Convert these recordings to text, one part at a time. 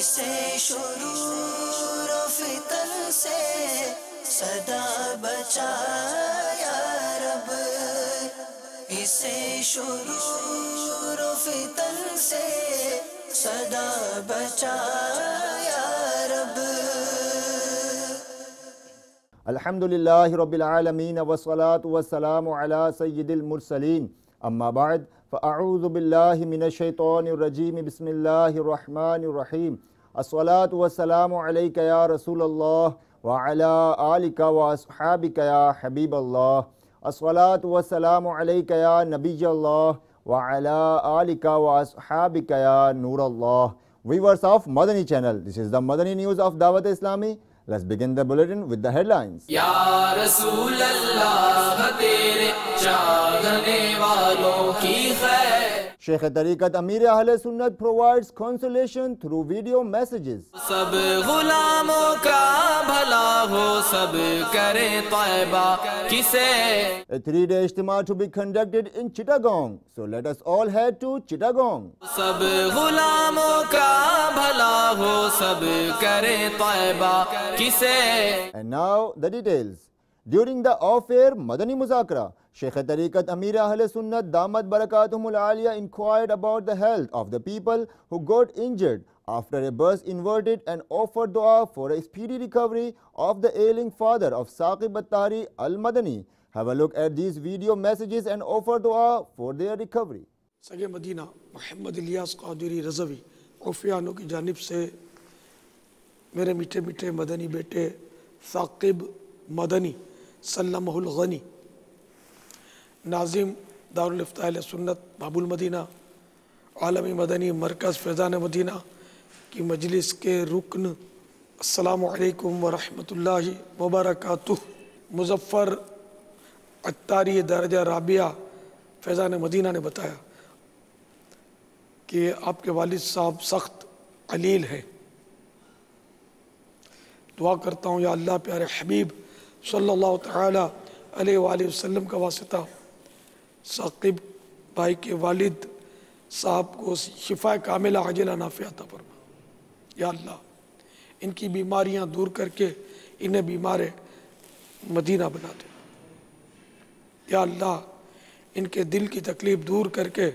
اسے شرور و فتن سے صدا بچا یا رب، اسے شرور و فتن سے صدا بچا یا رب۔ الحمدللہ رب العالمین والصلاة والسلام علی سید المرسلین، اما بعد فاعوذ باللہ من الشیطان الرجیم، بسم اللہ الرحمن الرحیم۔ الصلاة والسلام علیک یا رسول اللہ وعلی آلک واصحابک یا حبیب اللہ۔ الصلاة والسلام علیک یا نبی اللہ وعلی آلک واصحابک یا نور اللہ۔ Viewers of Madani channel, this is the Madani news of Dawat Islami. Let's begin the bulletin with the headlines. یا رسول اللہ تیرے چاہنے والوں کی خیر، Sheikh Tariqat Amir Ahl Sunnat provides consolation through video messages. سب غلاموں کا بھلا ہو، سب کرے طیبہ کسے۔ A 3-day ijtima to be conducted in Chittagong. So let us all head to Chittagong. سب غلاموں کا بھلا ہو، سب کرے طیبہ کسے۔ And now the details. During the off-air Madani Muzakara, Sheikh Tariqat Amir Ahl Sunnat Damat Barakatuhum Al-Aliya inquired about the health of the people who got injured after a bus inverted and offered dua for a speedy recovery of the ailing father of Saqib At-Tahri Al-Madani. Have a look at these video messages and offer dua for their recovery. سگے مدینہ محمد الیاس قادری رضوی عفیانوں کی جانب سے میرے میٹھے میٹھے مدنی بیٹے ثاقب مدنی سلمہ الغنی، ناظم دارالفتاء اہل سنت باب المدینہ، عالمی مدنی مرکز فیضان مدینہ کی مجلس کے رکن، السلام علیکم ورحمۃ اللہ وبرکاتہ۔ مظفر اتاری درجہ رابعہ فیضان مدینہ نے بتایا کہ آپ کے والد صاحب سخت علیل ہیں۔ دعا کرتا ہوں یا اللہ پیارے حبیب صلی اللہ تعالی علیہ وآلہ وسلم کا واسطہ ثاقب بھائی کے والد صاحب کو شفا کاملہ عاجلہ نافعہ عطا فرما۔ یا اللہ ان کی بیماریاں دور کر کے انہیں بیمار مدینہ بنا دے۔ یا اللہ ان کے دل کی تکلیف دور کر کے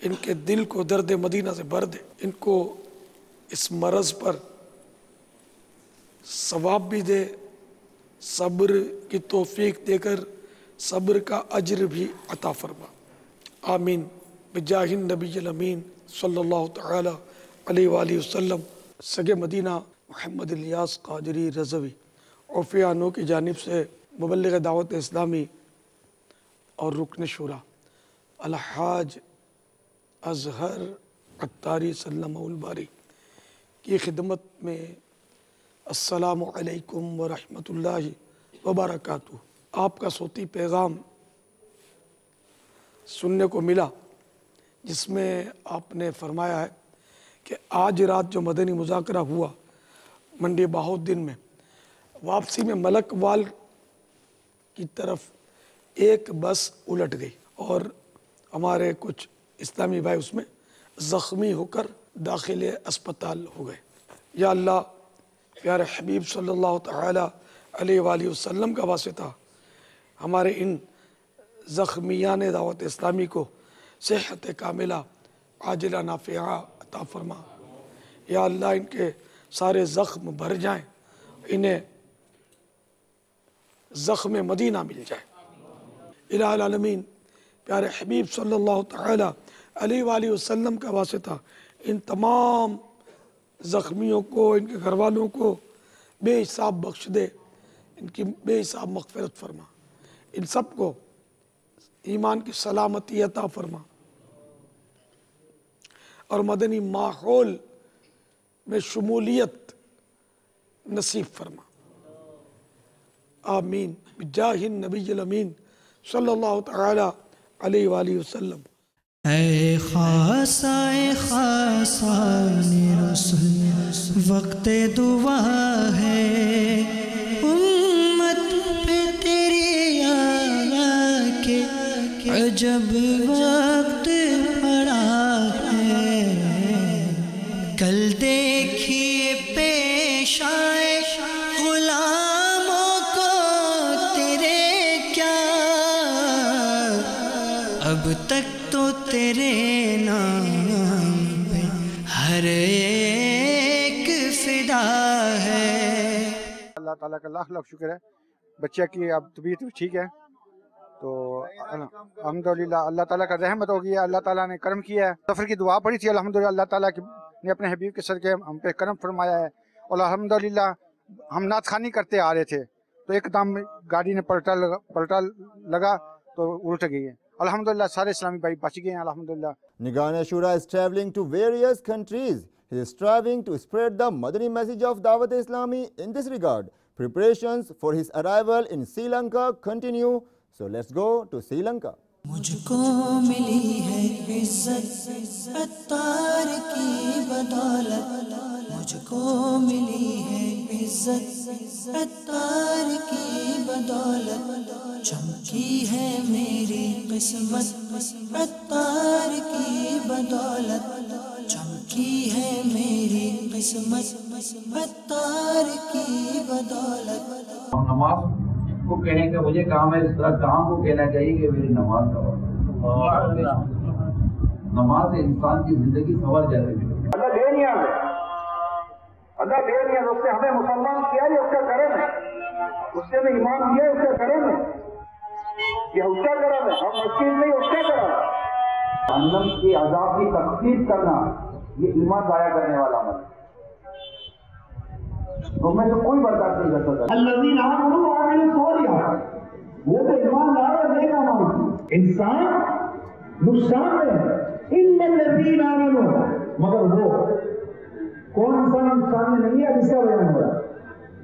ان کے دل کو درد مدینہ سے بھر دے۔ ان کو اس مرض پر ثواب بھی دے، صبر کی توفیق دے کر صبر کا اجر بھی عطا فرما، آمین بجاہ النبی الامین صلی اللہ تعالی علیہ وآلہ وسلم۔ سگے مدینہ محمد الیاس قادری رضوی عفیانوں کی جانب سے مبلغ دعوت اسلامی اور رکن شورا الحاج اظہر اتاری سلمہ الباری کی خدمت میں السلام علیکم ورحمۃ اللہ وبرکاتہ۔ آپ کا صوتی پیغام سننے کو ملا جس میں آپ نے فرمایا ہے کہ آج رات جو مدنی مذاکرہ ہوا منڈی بہاؤالدین میں، واپسی میں ملک وال کی طرف ایک بس الٹ گئی اور ہمارے کچھ اسلامی بھائی اس میں زخمی ہو کر داخل اسپتال ہو گئے۔ یا اللہ پیارے حبیب صلی اللہ تعالی علیہ وآلہ وسلم کا واسطہ ہمارے ان زخمیان دعوت اسلامی کو صحت کاملہ عاجلہ نافعہ عطا فرما۔ یا اللہ ان کے سارے زخم بھر جائیں، انہیں زخم مدینہ مل جائے۔ الہ العالمین پیارے حبیب صلی اللہ تعالی علیہ وآلہ وسلم کا واسطہ ان تمام زخمیوں کو، ان کے گھر والوں کو بے حساب بخش دے، ان کی بے حساب مغفرت فرما، ان سب کو ایمان کی سلامتی عطا فرما اور مدنی ماحول میں شمولیت نصیب فرما، آمین بجاہ النبی الامین صلی اللہ تعالی علیہ وآلہ وسلم۔ اے خاصائے خاصان رسول وقت دعا ہے، امت پہ تیری آقا کے عجب وقت پڑا ہے، کل دیکھی اب تک تو تیرے نام پہ ہر ایک فدا ہے۔ اللہ تعالیٰ کا لاکھ لاکھ شکر ہے، بچہ کی اب طبیعت ٹھیک ہے، تو الحمدللہ اللہ تعالیٰ کا رحمت ہو گیا، اللہ تعالیٰ نے کرم کیا ہے۔ سفر کی دعا پڑی تھی، الحمدللہ اللہ تعالیٰ نے اپنے حبیب کے صدقے ہم پہ کرم فرمایا ہے، اور الحمدللہ ہم نعت خوانی کرتے آ رہے تھے تو ایک دم گاڑی نے پلٹا لگا تو الٹ گئی ہے، الحمدللہ سارے اسلامی بھائی بچ گئے ہیں الحمدللہ۔ Nigane Ashura is traveling to various countries. He is striving to spread the Madani message of Dawat Islami in this regard. Preparations for his arrival in Sri Lanka continue. So let's go to Sri Lanka. مجھ کو ملی ہے عزت عطار کی بدولت، مجھ کو ملی ہے عزت عطار کی بدولت، چمکی ہے میری قسمت عطار کی بدولت، چمکی ہے میری قسمت عطار کی بدولت۔ نماز کو کہیں کہ مجھے کام ہے، اس طرح کام کو کہنا چاہیے کہ میری نماز کا وقت۔ نماز سے انسان کی زندگی سنور جاتی ہے۔ اللہ بے نیاز ہے، اللہ بے نیاز، اس نے ہمیں مسلمان کیا ہے، اس کا کرم ہے، اس نے ہمیں ایمان دیا ہے، اس کا کرم ہے، یہ اس کا کرم ہے، ہم مسجد نہیں، اس کا کرم ہے۔ جہنم کے عذاب کی تخفیف کرنا یہ ایمان ضائع کرنے والا عمل ہے، تم میں سے کوئی برداشت نہیں کر سکتا۔ الذین آمنوا وعملوا الصالحات، وہ تو ایمان لائے اور نیک اعمال کیے۔ انسان نقصان میں ہے، الا الذین آمنوا، مگر وہ کون انسان نقصان میں نہیں ہے، جس کا بیان ہو رہا ہے۔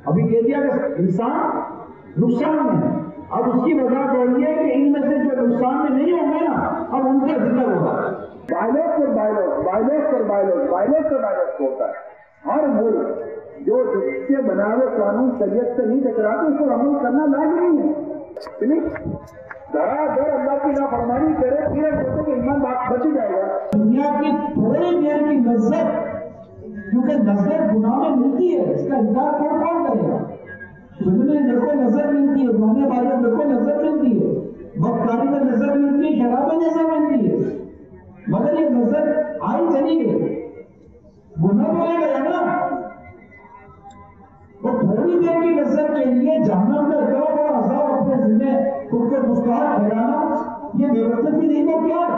ابھی کہہ دیا کہ انسان نقصان میں ہے، اب اس کی وجہ بول رہی ہے کہ ان میں سے جو نقصان میں نہیں ہوں گے نا، اب ان کا ذکر ہوگا۔ وائلنس ہوتا ہے، ہر ملک جو جس کے بنا ہوئے قانون شریعت سے نہیں ٹکراتے اس کو عمل کرنا لازمی ہے، دھڑا دھڑ اللہ کی نافرمانی کرے پھر جیسے کہ ایمان بچ جائے گا۔ دنیا کی تھوڑی دیر کی لذت، کیونکہ لذت گناہ میں ملتی ہے، اس کا انکار کون کرے گا؟ فلم میں میرے کو لذت ملتی ہے، گانے بازی میں میرے کو لذت ملتی ہے، بدکاری میں لذت ملتی ہے، شراب میں لذت ملتی ہے، مگر یہ لذت آئی چلی گئی، گناہ بولے گا نا، وہ تھوڑی دیر کی لذت کے لیے جہنم کا اتنا بڑا عذاب اپنے ذمہ خود کو مستحق ٹھہرانا، یہ بے وقت بھی نہیں تو کیا ہے؟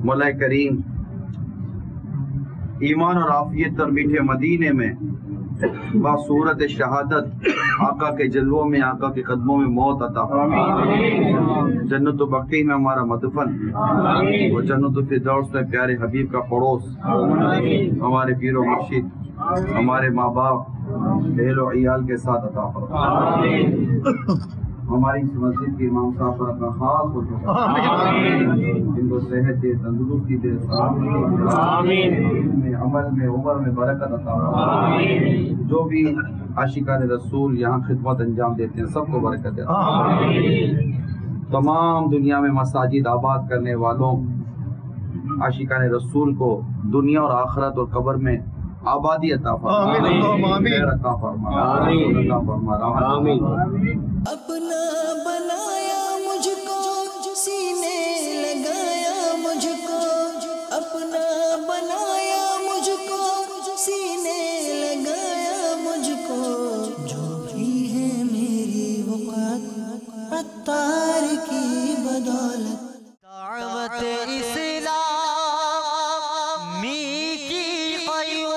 مولا کریم ایمان اور عافیت اور میٹھے مدینے میں باصورت شہادت آقا کے جلووں میں، آقا کے قدموں میں موت عطا فرمائے، جنت و بقیع میں ہمارا مدفن، اور جنت و فردوس میں پیارے حبیب کا پڑوس، ہمارے پیر و مرشد، ہمارے ماں باپ، اہل و عیال کے ساتھ عطا فرمائے۔ ہماری اس مسجد کے امام صاحب پر اپنا خاص ان کو صحت دے، تندرستی دے، سلامتی دے، میں عمل میں عمر میں برکت عطا فرمائے۔ جو بھی عاشقان رسول یہاں خدمت انجام دیتے ہیں سب کو برکت دے۔ تمام دنیا میں مساجد آباد کرنے والوں عاشقان رسول کو دنیا اور آخرت اور قبر میں آبادی عطا فرمائے، خیر عطا فرمائے، عطا فرمائے۔ اپنا بنایا مجھ کو، سینے لگایا مجھ کو، اپنا بنایا مجھ کو، سینے لگایا مجھ کو، جو بھی ہے میری وقت عطار کی بدولت۔ دعوت اسلامی کی قیوم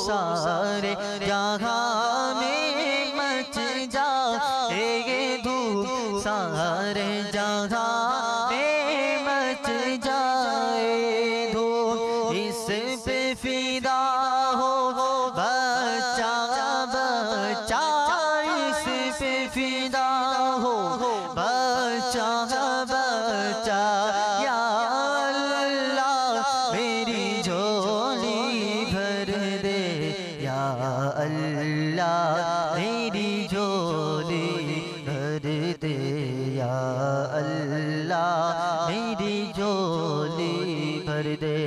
سارے جہاں میں مچ جائے گے دھوم، سارے جہاں میں مچ جائے دھوم، اس پہ فدا ہو بچہ بچہ، اس پہ فدا ہو بچہ بچہ، یا اللہ میری جھولی بھر دے، یا اللہ میری جھولی بھر دے، یا اللہ میری جھولی بھر دے۔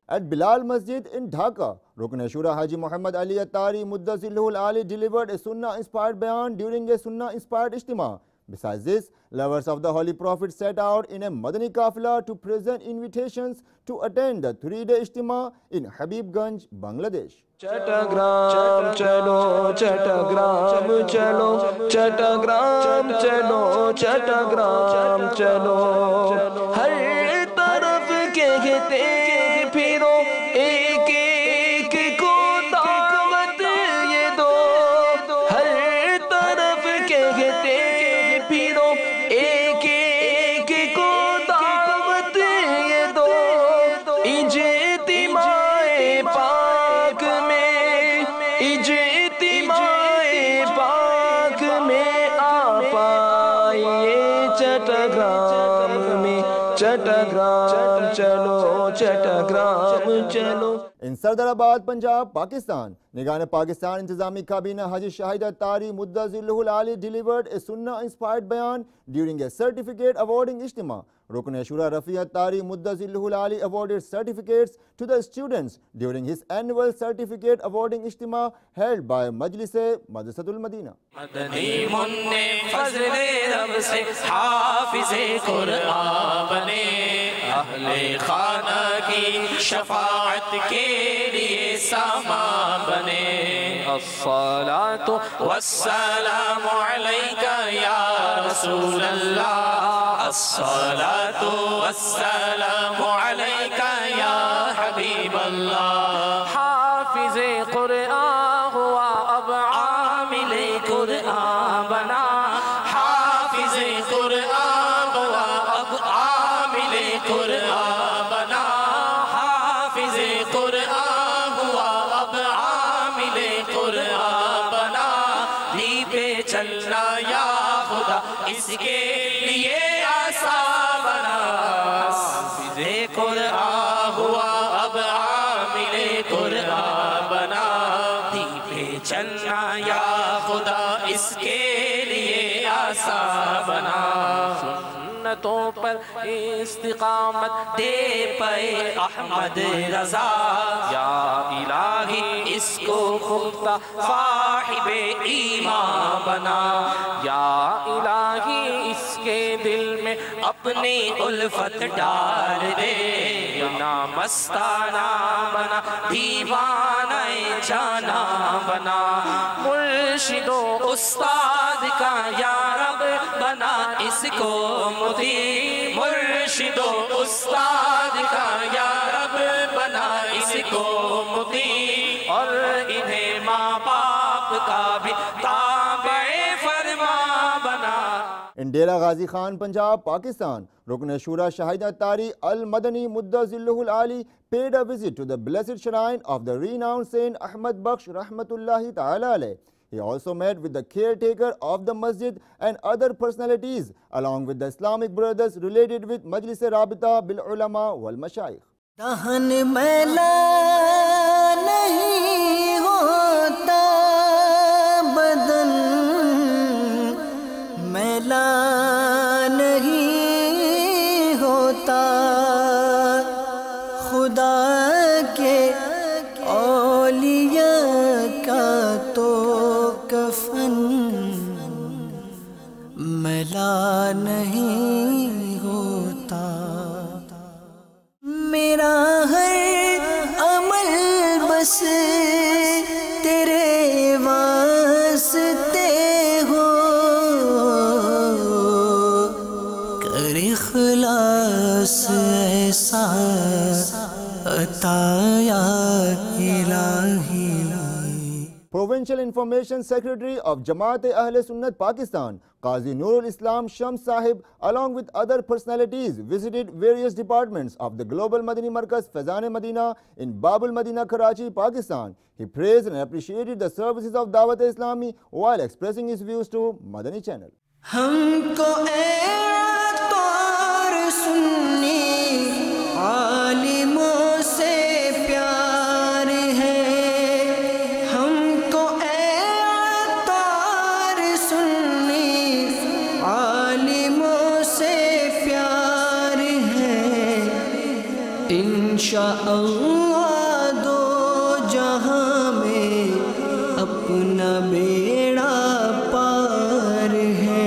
At Bilal Masjid in Dhaka, Rukn Ashura Haji Muhammad Ali Attari Muddazilul Ali delivered a Sunnah-inspired bayan during a Sunnah-inspired ijtima. Besides this, lovers of the Holy Prophet set out in a Madani Qafila to present invitations to attend the 3-day Ijtima in Habibganj, Bangladesh. Chattagram chalo, Chattagram chalo, Chattagram chalo, Chattagram chalo. Har taraf kehte phiro ek ek ko dawat ye do. Har taraf kehte phiro ek ek ko dawat ye do. Ijtimae paak mein, ijtimae paak mein aap aaye Chattagram mein. Chattagram chalo, Chattagram chalo. In Sardarabad, Punjab, Pakistan, Nigan Pakistan Intizami Kabina Haji Shahida Tari Mudda Zillahul Ali delivered a Sunnah-inspired bayan during a certificate awarding Ijtima. Rukn Shura Rafiat Tari Mudda Zillahul Ali awarded certificates to the students during his annual certificate awarding Ijtima held by Majlis-e Madrasatul Madina. مدنی منِ فضل رب سے حافظ قرآن بنے اہل خانہ کی شفاعت کے لیے سامان بنے الصلاۃ والسلام علیک یا رسول اللہ الصلاۃ والسلام علیک یا حبیب اللہ حافظ قرآن ہوا اب عامل قرآن بنا حافظ قرآن ہوا اب عامل قرآن بنا حافظ قرآن ہوا اب عامل قرآن بنا لی پہ چلنا یا خدا اس کے لیے آسان بنا حافظ قرآن ہوا اب عامل قرآن بنا لی پہ چلنا یا خدا اس کے لیے آسان بنا سنتوں پر استقامت دے پائے احمد رضا یا الہی اس کو پختہ صاحب ایمان بنا یا الہی اس کے دل میں اپنی الفت ڈال دے نا مستانہ بنا دیوانہ جانا بنا مرشد و استاد کا یا رب بنا اس کو مطیع مرشد و استاد کا یا رب بنا اس کو مطیع اور انہیں ماں باپ کا بھی تابع فرما بنا. In Dera Ghazi Khan, Punjab, Pakistan, Rukn Shura Shahida Tari Al-Madani Mudda Zillahul Ali paid a visit to the blessed shrine of the renowned Saint Ahmad Bakhsh Rahmatullahi Ta'ala alayh. He also met with the caretaker of the masjid and other personalities along with the Islamic brothers related with Majlis-e Rabita bil Ulama wal Mashayikh. دہن میلا نہیں ہوتا بدن میلا نہیں ہوتا خدا کے اولیاء کا تو کفن میلا نہیں ہوتا میرا ہر عمل بس تیرے واسطے ہو کر اخلاص ایسا عطا یا الہی. Provincial Information Secretary of Jamaat-e-Ahle Sunnat Pakistan, Qazi Nurul Islam Shams Sahib, along with other personalities, visited various departments of the Global Madani Markaz Faizan-e-Madina in Babul Madina, Karachi, Pakistan. He praised and appreciated the services of Dawat-e-Islami while expressing his views to Madani Channel. ہم کو اے عطار سنی عالموں سے پیار ہے ہم کو اے عطار سنی عالموں سے پیار ہے انشاءاللہ دو جہاں میں اپنا بیڑا پار ہے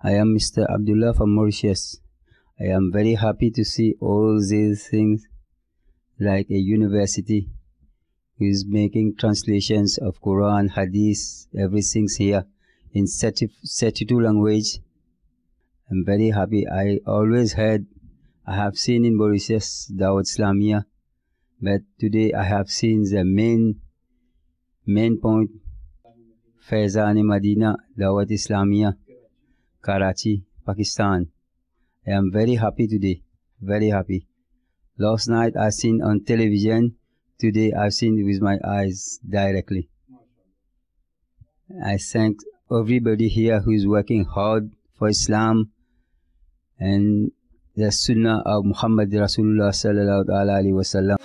I am Mr. Abdullah from Mauritius. I am very happy to see all these things like a university who is making translations of Quran, Hadith, everything's here in 32 language. I'm very happy. I always heard, I have seen in Mauritius Dawat Islamiyah, but today I have seen the main point, Faizan Madina Dawat Islamiyah, Karachi, Pakistan. I am very happy today, very happy. Last night I seen on television, today I've seen with my eyes directly. I thank everybody here who is working hard for Islam and the Sunnah of Muhammad Rasulullah sallallahu alaihi wasallam.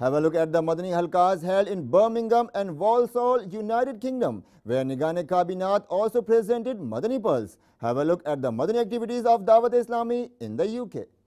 Have a look at the Madani Halqas held in Birmingham and Walsall, United Kingdom, where Nigane Kabinat also presented Madani Pulse. Have a look at the Madani activities of Dawat Islami in the UK.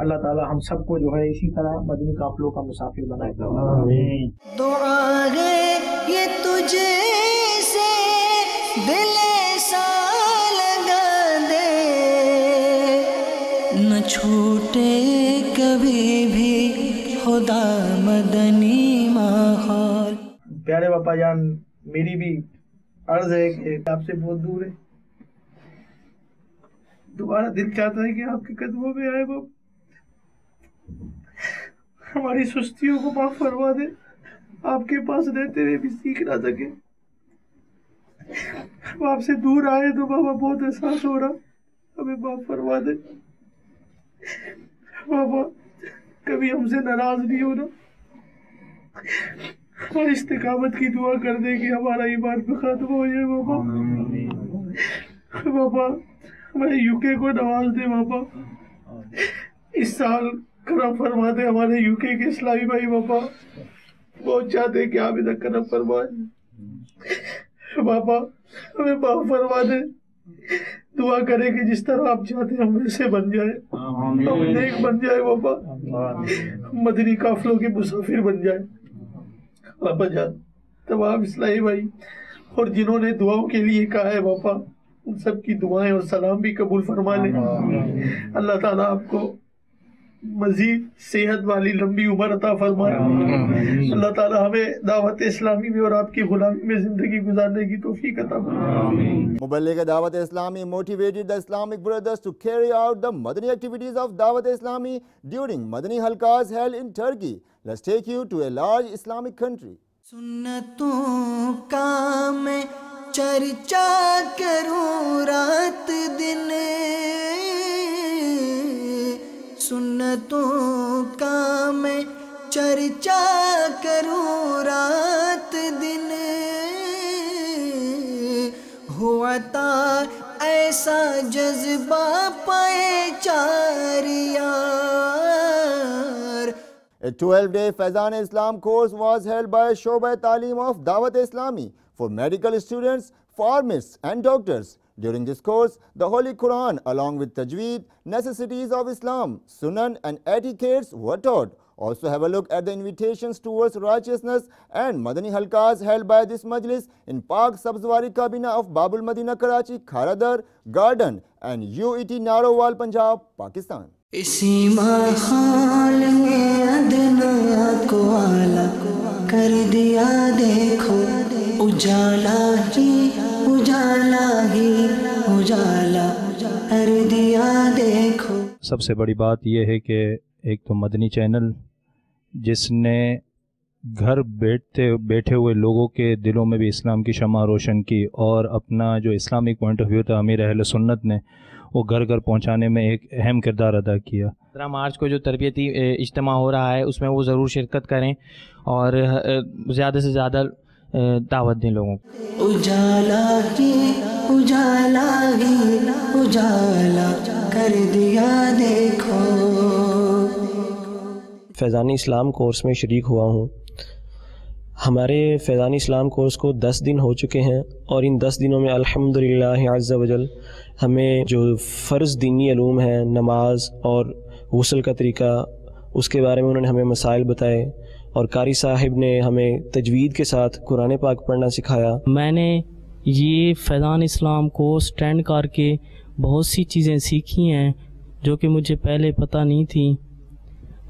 اللہ تعالی ہم سب کو جو ہے اسی طرح مدنی قافلوں کا مسافر بنائے. دعا ہے یہ تجھے سے دل سا لگا دے، نہ چھوٹے کبھی بھی خدا مدنی ماحول. پیارے باپا جان، میری بھی عرض ہے کہ آپ سے بہت دور ہے، دوبارہ دل چاہتا ہے کہ آپ کے قدموں میں آئے باپ، ہماری سستیوں کو معاف فرما دے، آپ کے پاس رہتے ہوئے بھی سیکھ نہ سکے. ہم آپ سے دور آئے تو بابا بہت احساس ہو رہا، ہمیں معاف فرما دے بابا، کبھی ہم سے ناراض نہیں ہونا، اور استقامت کی دعا کر دے کہ ہمارا ایمان پہ ختم ہو جائے بابا. بابا ہمارے یو کے کو نواز دے بابا، اس سال کرم فرما دے ہمارے یو کے اسلامی بھائی بابا، بہت چاہتے ہیں کہ آپ ادھر کرم فرمائے بابا، ہمیں معاف فرما دے. دعا کرے کہ جس طرح آپ چاہتے ہیں ہم ویسے بن جائے، ہم نیک بن جائے بابا، مدنی قافلوں کے مسافر بن جائے بابا جان. تمام اسلامی بھائی اور جنہوں نے دعاؤں کے لیے کہا ہے بابا، ان سب کی دعائیں اور سلام بھی قبول فرما لیں. اللہ تعالیٰ آپ کو مزید صحت والی لمبی عمر عطا فرمائے. اللہ تعالیٰ ہمیں دعوت اسلامی میں اور آپ کی غلامی میں زندگی گزارنے کی توفیق عطا فرمائے. مبلغ دعوت اسلامی motivated the Islamic brothers to carry out the Madani activities of Dawat Islami during Madani halqas held in Turkey. Let's take you to a large Islamic country. سنتوں کا میں چرچا کروں رات دن، سنتوں کا میں چرچا کروں رات دن، ہوا تھا ایسا جذبہ پائے چار یار. A 12-day Faizan Islam course was held by Shoba Talim of Dawat Islami for medical students, pharmacists and doctors. During this course, the Holy Quran along with Tajweed, necessities of Islam, Sunan and etiquettes were taught. Also have a look at the invitations towards righteousness and Madani halqas held by this majlis in Park Sabzwari Kabina of Babul Madina Karachi, Kharadar Garden and UET Narowal, Punjab, Pakistan. اسی ماحول میں ادنا کو اعلیٰ کر دیا دیکھو، اجالا ہی اجالا ہی اجالا کر دیا دیکھو. سب سے بڑی بات یہ ہے کہ ایک تو مدنی چینل جس نے گھر بیٹھے ہوئے لوگوں کے دلوں میں بھی اسلام کی شمع روشن کی، اور اپنا جو اسلامک پوائنٹ آف ویو تھا امیر اہل سنت نے وہ گھر گھر پہنچانے میں ایک اہم کردار ادا کیا. 15 مارچ کو جو تربیتی اجتماع ہو رہا ہے اس میں وہ ضرور شرکت کریں اور زیادہ سے زیادہ دعوت دیں لوگوں کو. اجالا ہی اجالا ہی اجالا کر دیا دیکھو. فیضانی اسلام کورس میں شریک ہوا ہوں. ہمارے فیضانی اسلام کورس کو 10 دن ہو چکے ہیں، اور ان 10 دنوں میں الحمدللہ عز وجل ہمیں جو فرض دینی علوم ہیں، نماز اور غسل کا طریقہ، اس کے بارے میں انہوں نے ہمیں مسائل بتائے، اور قاری صاحب نے ہمیں تجوید کے ساتھ قرآن پاک پڑھنا سکھایا. میں نے یہ فیضان اسلام کورس اٹینڈ کر کے بہت سی چیزیں سیکھی ہیں جو کہ مجھے پہلے پتہ نہیں تھیں،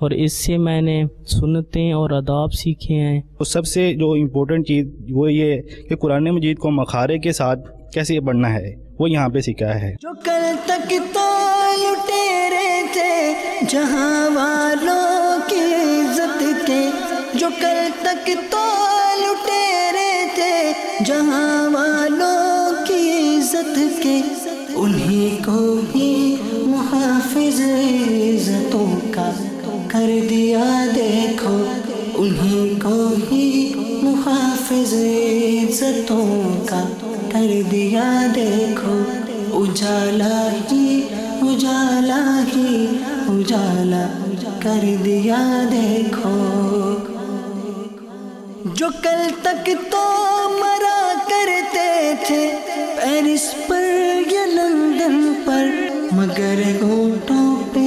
اور اس سے میں نے سنتیں اور آداب سیکھے ہیں. سب سے جو امپورٹنٹ چیز وہ یہ کہ قرآن مجید کو مخارے کے ساتھ کیسے پڑھنا ہے وہ یہاں پہ سکھایا ہے. جو کل تک تو لٹیرے تھے جہاں والوں کی عزت کے، جو کل تک تو لٹیرے تھے جہاں والوں کی عزت کے، انہیں کو ہی محافظ عزتوں کا کر دیا دیکھو، انہیں کو ہی محافظ عزتوں کا کر دیا دیکھو. اجالا ہی اجالا ہی اجالا کر دیا دیکھو. جو کل تک تو مرا کرتے تھے پیرس پر یا لندن پر، مگر گھونٹوں پہ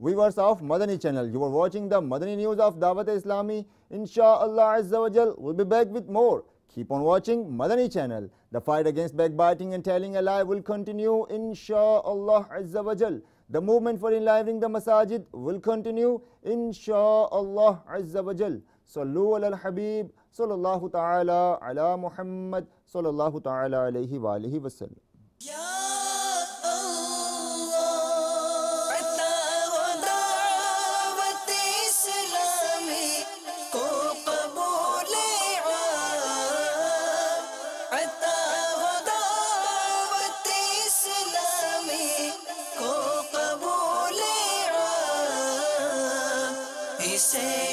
Viewers of Madani channel, you are watching the Madani news of Dawat Islami. Insha'Allah Azza wa Jal, we'll be back with more. Keep on watching Madani channel. The fight against backbiting and telling a lie will continue, Insha'Allah Azza wa Jal. The movement for enlivening the masajid will continue, Insha'Allah Azza wa Jal. Sallu ala al-Habib, sallallahu ta'ala ala Muhammad, sallallahu ta'ala alayhi wa alihi wa sallam.